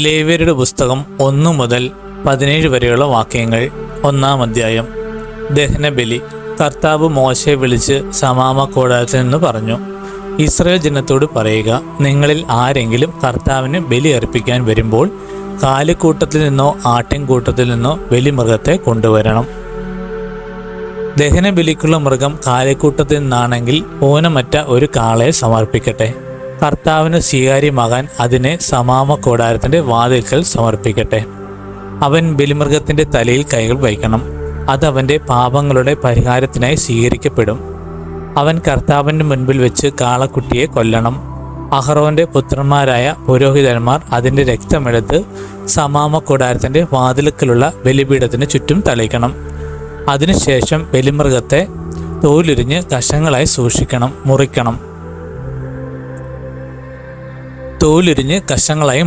ലേവ്യരുടെ പുസ്തകം 1 മുതൽ 17 വരെയുള്ള വാക്യങ്ങൾ. 1-ാം അധ്യായം. ദഹനബലി. കർത്താവ് മോശയെ വിളിച്ച് സമാമ കൂടാരത്തിൽ നിന്ന് പറഞ്ഞു, ഇസ്രായേൽ ജനത്തോട് പറയുക, നിങ്ങളിൽ ആരെങ്കിലും കർത്താവിന് ബലി അർപ്പിക്കാൻ വരുമ്പോൾ കാലിക്കൂട്ടത്തിൽ നിന്നോ ആട്ടിൻകൂട്ടത്തിൽ നിന്നോ ബലിമൃഗത്തെ കൊണ്ടുവരണം. ദഹനബലിക്കുള്ള മൃഗം കാലിക്കൂട്ടത്തിൽ നിന്നാണെങ്കിൽ ഊനമറ്റ ഒരു കാളയെ സമർപ്പിക്കട്ടെ. കർത്താവിന് സ്വീകാര്യമാകാൻ അതിനെ സമാമ കൂടാരത്തിൻ്റെ വാതിൽക്കൽ സമർപ്പിക്കട്ടെ. അവൻ ബലിമൃഗത്തിൻ്റെ തലയിൽ കൈകൾ വയ്ക്കണം. അതവൻ്റെ പാപങ്ങളുടെ പരിഹാരത്തിനായി സ്വീകരിക്കപ്പെടും. അവൻ കർത്താവിൻ്റെ മുൻപിൽ വെച്ച് കാളക്കുട്ടിയെ കൊല്ലണം. അഹറോൻ്റെ പുത്രന്മാരായ പുരോഹിതന്മാർ അതിൻ്റെ രക്തമെടുത്ത് സമാമ കൂടാരത്തിൻ്റെ വാതിൽക്കലുള്ള ബലിപീഠത്തിന് ചുറ്റും തളിക്കണം. അതിനുശേഷം ബലിമൃഗത്തെ തോലുരിഞ്ഞ് കഷങ്ങളായി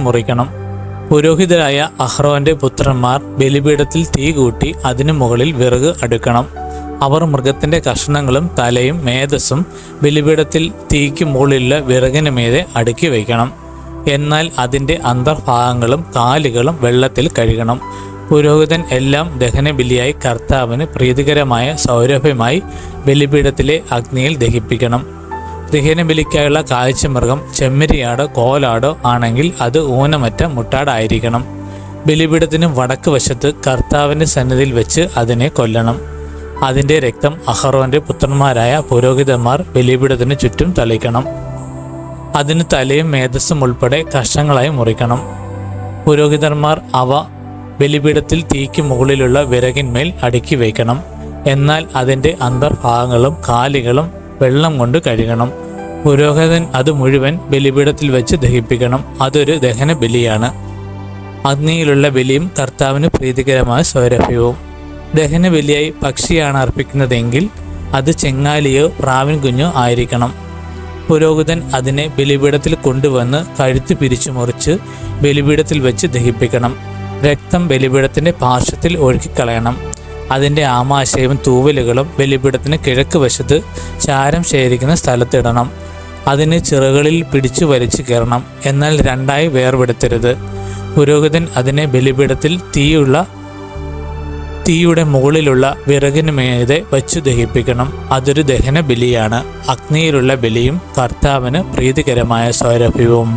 മുറിക്കണം. പുരോഹിതരായ അഹ്റോന്റെ പുത്രന്മാർ ബലിപീഠത്തിൽ തീ കൂട്ടി അതിനു മുകളിൽ വിറക് അടുക്കണം. അവർ മൃഗത്തിൻ്റെ കഷ്ണങ്ങളും തലയും മേധസ്സും ബലിപീഠത്തിൽ തീക്ക് മുകളിലുള്ള വിറകിന് മീതെ അടുക്കി വയ്ക്കണം. എന്നാൽ അതിൻ്റെ അന്തർഭാഗങ്ങളും കാലുകളും വെള്ളത്തിൽ കഴുകണം. പുരോഹിതൻ എല്ലാം ദഹനബലിയായി കർത്താവിന് പ്രീതികരമായ സൗരഭ്യമായി ബലിപീഠത്തിലെ അഗ്നിയിൽ ദഹിപ്പിക്കണം. ദഹനബലിക്കായുള്ള കാഴ്ചമൃഗം ചെമ്മരിയാടോ കോലാടോ ആണെങ്കിൽ അത് ഊനമറ്റ മുട്ടാടായിരിക്കണം. ബലിപീഠത്തിന് വടക്ക് വശത്ത് കർത്താവിൻ്റെ സന്നിധിയിൽ വെച്ച് അതിനെ കൊല്ലണം. അതിൻ്റെ രക്തം അഹറോൻ്റെ പുത്രന്മാരായ പുരോഹിതന്മാർ ബലിപീഠത്തിന് ചുറ്റും തളിക്കണം. അതിന് തലയും മേധസ്സും ഉൾപ്പെടെ കഷങ്ങളായി മുറിക്കണം. പുരോഹിതന്മാർ അവ ബലിപീഠത്തിൽ തീക്ക് മുകളിലുള്ള വിറകിന്മേൽ അടുക്കി വയ്ക്കണം. എന്നാൽ അതിൻ്റെ അന്തർഭാഗങ്ങളും കാലുകളും വെള്ളം കൊണ്ട് കഴുകണം. പുരോഹിതൻ അത് മുഴുവൻ ബലിപീഠത്തിൽ വെച്ച് ദഹിപ്പിക്കണം. അതൊരു ദഹന ബലിയാണ്. അഗ്നിയിലുള്ള ബലിയും കർത്താവിന് പ്രീതികരമായ സൗരഭ്യവും. ദഹന ബലിയായി പക്ഷിയാണ് അർപ്പിക്കുന്നതെങ്കിൽ അത് ചെങ്ങാലിയോ പ്രാവിൻ കുഞ്ഞോ ആയിരിക്കണം. പുരോഹിതൻ അതിനെ ബലിപീഠത്തിൽ കൊണ്ടുവന്ന് കഴുത്ത് പിരിച്ചു മുറിച്ച് ബലിപീഠത്തിൽ വെച്ച് ദഹിപ്പിക്കണം. രക്തം ബലിപീഠത്തിൻ്റെ പാർശ്വത്തിൽ ഒഴുക്കിക്കളയണം. അതിൻ്റെ ആമാശയവും തൂവലുകളും ബലിപീഠത്തിന് കിഴക്ക് വശത്ത് ചാരം ശേഖരിക്കുന്ന സ്ഥലത്തിടണം. അതിന് ചിറകളിൽ പിടിച്ചു വലിച്ചു കയറണം, എന്നാൽ രണ്ടായി വേർപെടുത്തരുത്. പുരോഹിതൻ അതിനെ ബലിപീഠത്തിൽ തീയുടെ മുകളിലുള്ള വിറകിന് മീതെ വച്ചു ദഹിപ്പിക്കണം. അതൊരു ദഹന ബലിയാണ്. അഗ്നിയിലുള്ള ബലിയും കർത്താവിന് പ്രീതികരമായ സൗരഭ്യവും.